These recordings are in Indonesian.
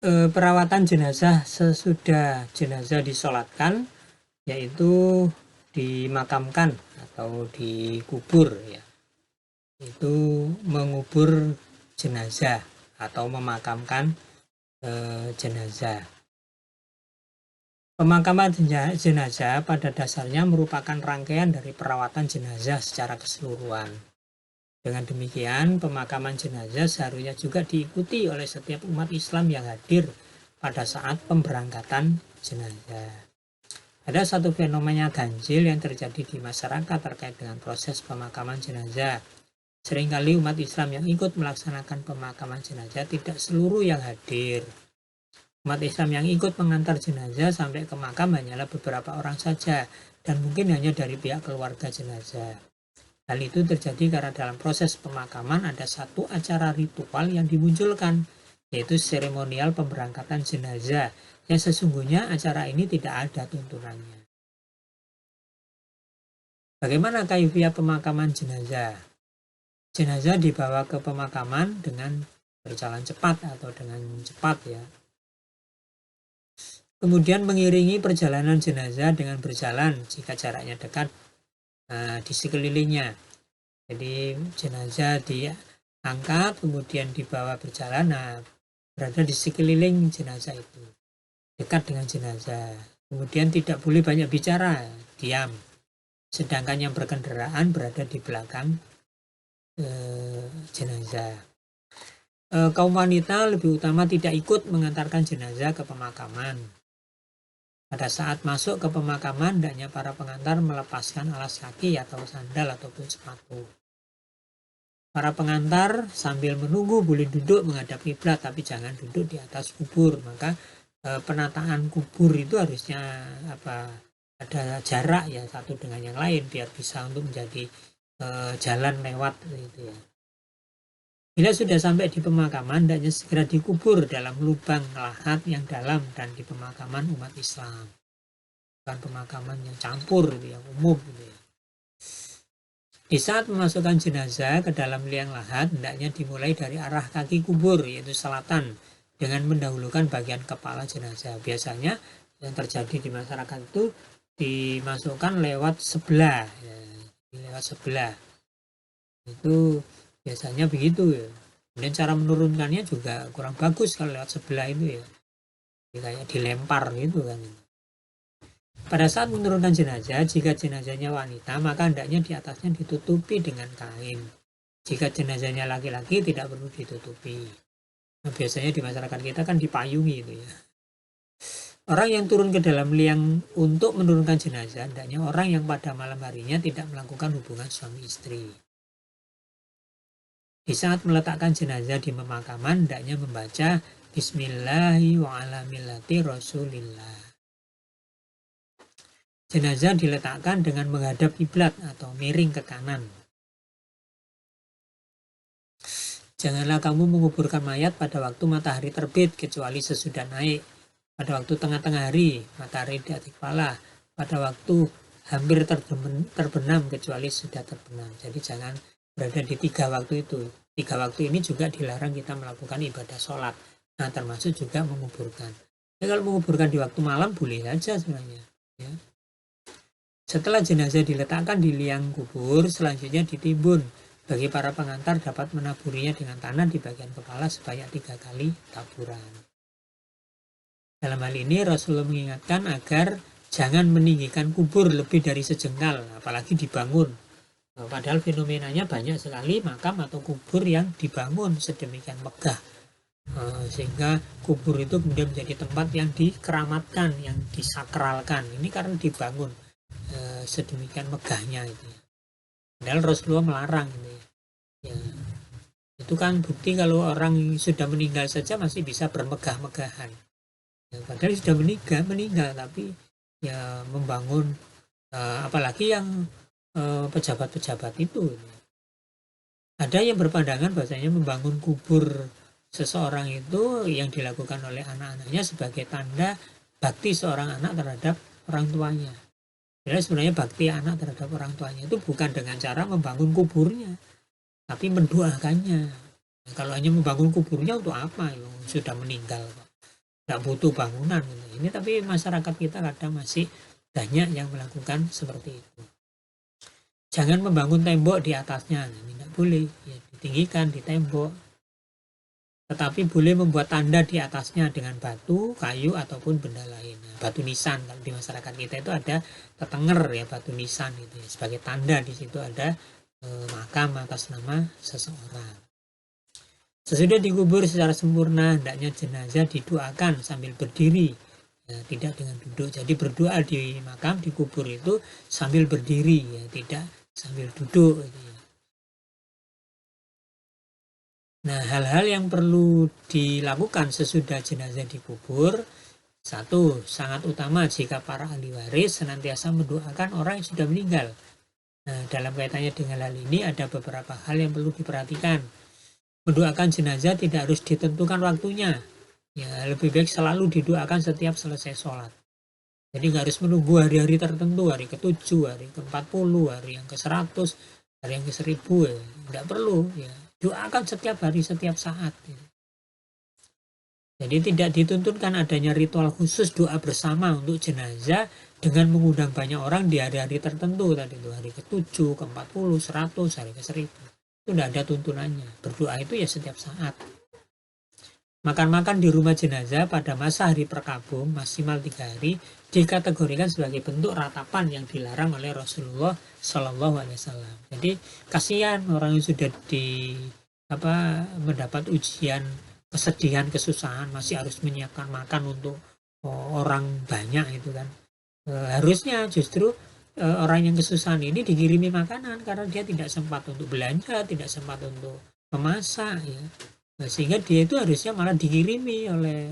Perawatan jenazah sesudah jenazah disolatkan, yaitu dimakamkan atau dikubur ya. Itu mengubur jenazah atau memakamkan jenazah. Pemakaman jenazah pada dasarnya merupakan rangkaian dari perawatan jenazah secara keseluruhan. Dengan demikian, pemakaman jenazah seharusnya juga diikuti oleh setiap umat Islam yang hadir pada saat pemberangkatan jenazah. Ada satu fenomena ganjil yang terjadi di masyarakat terkait dengan proses pemakaman jenazah. Seringkali umat Islam yang ikut melaksanakan pemakaman jenazah tidak seluruh yang hadir. Umat Islam yang ikut mengantar jenazah sampai ke makam hanyalah beberapa orang saja, dan mungkin hanya dari pihak keluarga jenazah. Hal itu terjadi karena dalam proses pemakaman ada satu acara ritual yang dimunculkan, yaitu seremonial pemberangkatan jenazah, yang sesungguhnya acara ini tidak ada tuntunannya. Bagaimana kaifiah pemakaman jenazah? Jenazah dibawa ke pemakaman dengan berjalan cepat atau dengan cepat ya. Kemudian mengiringi perjalanan jenazah dengan berjalan jika jaraknya dekat di sekelilingnya. Jadi jenazah diangkat kemudian dibawa berjalan, berada di sekeliling jenazah itu, dekat dengan jenazah. Kemudian tidak boleh banyak bicara, diam. Sedangkan yang berkendaraan berada di belakang jenazah. Kaum wanita lebih utama tidak ikut mengantarkan jenazah ke pemakaman. Pada saat masuk ke pemakaman, hendaknya para pengantar melepaskan alas kaki atau sandal ataupun sepatu. Para pengantar sambil menunggu boleh duduk menghadap kiblat, tapi jangan duduk di atas kubur. Maka penataan kubur itu harusnya ada jarak ya satu dengan yang lain biar bisa untuk menjadi jalan lewat gitu ya. Bila sudah sampai di pemakaman, hendaknya segera dikubur dalam lubang lahat yang dalam dan di pemakaman umat Islam. Bukan pemakaman yang campur, yang umum. Gitu ya. Di saat memasukkan jenazah ke dalam liang lahat, hendaknya dimulai dari arah kaki kubur, yaitu selatan, dengan mendahulukan bagian kepala jenazah. Biasanya yang terjadi di masyarakat itu dimasukkan lewat sebelah. Ya, lewat sebelah. Itu biasanya begitu ya. Kemudian cara menurunkannya juga kurang bagus kalau lewat sebelah itu ya. Jadi kayak dilempar gitu kan. Pada saat menurunkan jenazah, jika jenazahnya wanita, maka hendaknya di atasnya ditutupi dengan kain. Jika jenazahnya laki-laki, tidak perlu ditutupi. Nah, biasanya di masyarakat kita kan dipayungi itu ya. Orang yang turun ke dalam liang untuk menurunkan jenazah, hendaknya orang yang pada malam harinya tidak melakukan hubungan suami istri. Di saat meletakkan jenazah di pemakaman, hendaknya membaca Bismillahi wa ala millati Rasulillah. Jenazah diletakkan dengan menghadap kiblat atau miring ke kanan. Janganlah kamu menguburkan mayat pada waktu matahari terbit kecuali sesudah naik. Pada waktu tengah-tengah hari, matahari di atas kepala. Pada waktu hampir terbenam kecuali sudah terbenam. Jadi jangan berada di 3 waktu itu. 3 waktu ini juga dilarang kita melakukan ibadah sholat. Nah, termasuk juga menguburkan. Ya, kalau menguburkan di waktu malam boleh saja sebenarnya. Ya. Setelah jenazah diletakkan di liang kubur, selanjutnya ditimbun. Bagi para pengantar dapat menaburinya dengan tanah di bagian kepala sebanyak 3 kali taburan. Dalam hal ini Rasulullah mengingatkan agar jangan meninggikan kubur lebih dari sejengkal, apalagi dibangun. Padahal fenomenanya banyak sekali makam atau kubur yang dibangun sedemikian megah. Sehingga kubur itu kemudian menjadi tempat yang dikeramatkan, yang disakralkan. Ini karena dibangun sedemikian megahnya itu. Padahal Rasulullah melarang ini. Ya. Itu kan bukti kalau orang sudah meninggal saja masih bisa bermegah-megahan. Ya, padahal sudah meninggal tapi ya membangun apalagi yang pejabat-pejabat itu. Ada yang berpandangan bahwasanya membangun kubur seseorang itu yang dilakukan oleh anak-anaknya sebagai tanda bakti seorang anak terhadap orang tuanya. Jadi sebenarnya bakti anak terhadap orang tuanya itu bukan dengan cara membangun kuburnya, tapi mendoakannya. Nah, kalau hanya membangun kuburnya untuk apa? Sudah meninggal. nggak butuh bangunan gitu. Ini tapi masyarakat kita kadang masih banyak yang melakukan seperti itu. Jangan membangun tembok di atasnya, ini tidak boleh, ya ditinggikan di tembok. Tetapi boleh membuat tanda di atasnya dengan batu, kayu ataupun benda lain. Nah, batu nisan kalau di masyarakat kita itu ada tetenger ya, batu nisan itu ya, sebagai tanda di situ ada makam atas nama seseorang. Sesudah dikubur secara sempurna, hendaknya jenazah didoakan sambil berdiri, ya, tidak dengan duduk. Jadi berdoa di makam, dikubur itu sambil berdiri, ya, tidak sambil duduk. Gitu. Nah, hal-hal yang perlu dilakukan sesudah jenazah dikubur, satu, sangat utama jika para ahli waris senantiasa mendoakan orang yang sudah meninggal. Nah, dalam kaitannya dengan hal ini ada beberapa hal yang perlu diperhatikan. Mendoakan jenazah tidak harus ditentukan waktunya. Ya, lebih baik selalu didoakan setiap selesai sholat. Jadi nggak harus menunggu hari-hari tertentu, hari ke-7, hari ke-40, hari yang ke-100, hari yang ke-1000. Ya. Nggak perlu. Ya. Doakan setiap hari, setiap saat. Ya. Jadi tidak dituntunkan adanya ritual khusus doa bersama untuk jenazah dengan mengundang banyak orang di hari-hari tertentu. Tadi itu hari ke-7, ke-40, 100, hari ke-1000. Itu tidak ada tuntunannya. Berdoa itu ya setiap saat. Makan-makan di rumah jenazah pada masa hari perkabung maksimal 3 hari dikategorikan sebagai bentuk ratapan yang dilarang oleh Rasulullah Shallallahu Alaihi Wasallam. Jadi kasihan orang yang sudah mendapat ujian kesedihan, kesusahan, masih harus menyiapkan makan untuk orang banyak itu kan. Harusnya justru orang yang kesusahan ini dikirimi makanan karena dia tidak sempat untuk belanja, tidak sempat untuk memasak ya. Nah, sehingga dia itu harusnya malah dikirimi oleh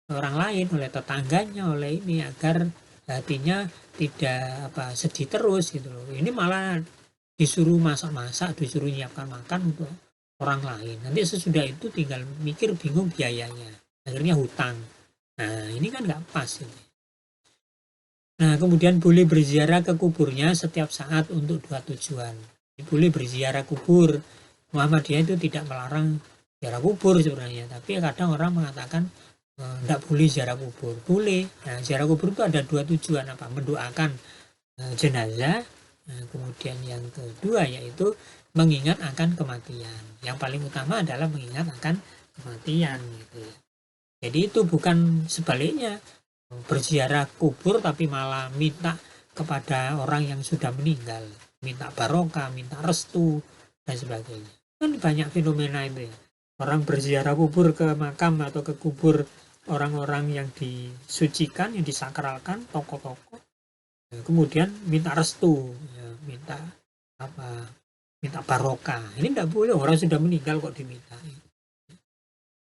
orang lain, oleh tetangganya, oleh ini agar hatinya tidak sedih terus gitu loh. Ini malah disuruh masak-masak, disuruh nyiapkan makan untuk orang lain. Nanti sesudah itu tinggal mikir bingung biayanya. Akhirnya hutang. Nah, ini kan nggak pas ini. Nah, kemudian boleh berziarah ke kuburnya setiap saat untuk 2 tujuan. Boleh berziarah kubur. Muhammadiyah itu tidak melarang ziarah kubur sebenarnya, tapi kadang orang mengatakan tidak boleh ziarah kubur. Boleh. Nah, ziarah kubur itu ada 2 tujuan, mendoakan jenazah. Nah, kemudian yang kedua yaitu mengingat akan kematian. Yang paling utama adalah mengingat akan kematian gitu ya. Jadi itu bukan sebaliknya berziarah kubur tapi malah minta kepada orang yang sudah meninggal, minta barokah, minta restu dan sebagainya. Kan banyak fenomena itu ya. Orang berziarah kubur ke makam atau ke kubur orang-orang yang disucikan, yang disakralkan, tokoh-tokoh. Kemudian minta restu, ya, minta barokah. Ini tidak boleh, orang sudah meninggal kok diminta.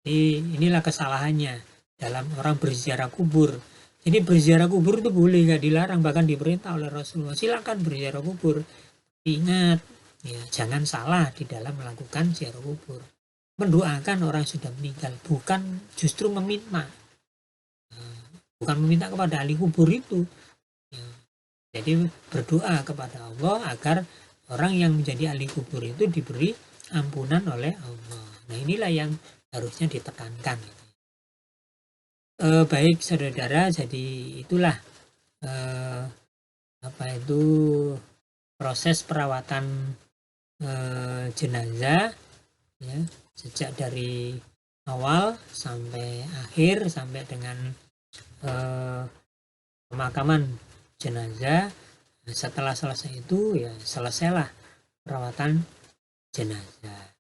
Inilah kesalahannya dalam orang berziarah kubur. Jadi berziarah kubur itu boleh, nggak dilarang, bahkan diperintah oleh Rasulullah. Silakan berziarah kubur. Ingat, ya, jangan salah di dalam melakukan ziarah kubur. Mendoakan orang sudah meninggal, bukan justru meminta. Bukan meminta kepada ahli kubur itu. Ya. Jadi berdoa kepada Allah agar orang yang menjadi ahli kubur itu diberi ampunan oleh Allah. Nah, inilah yang harusnya ditekankan. Baik saudara, jadi itulah proses perawatan jenazah ya, sejak dari awal sampai akhir, sampai dengan pemakaman jenazah. Setelah selesai itu ya selesailah perawatan jenazah.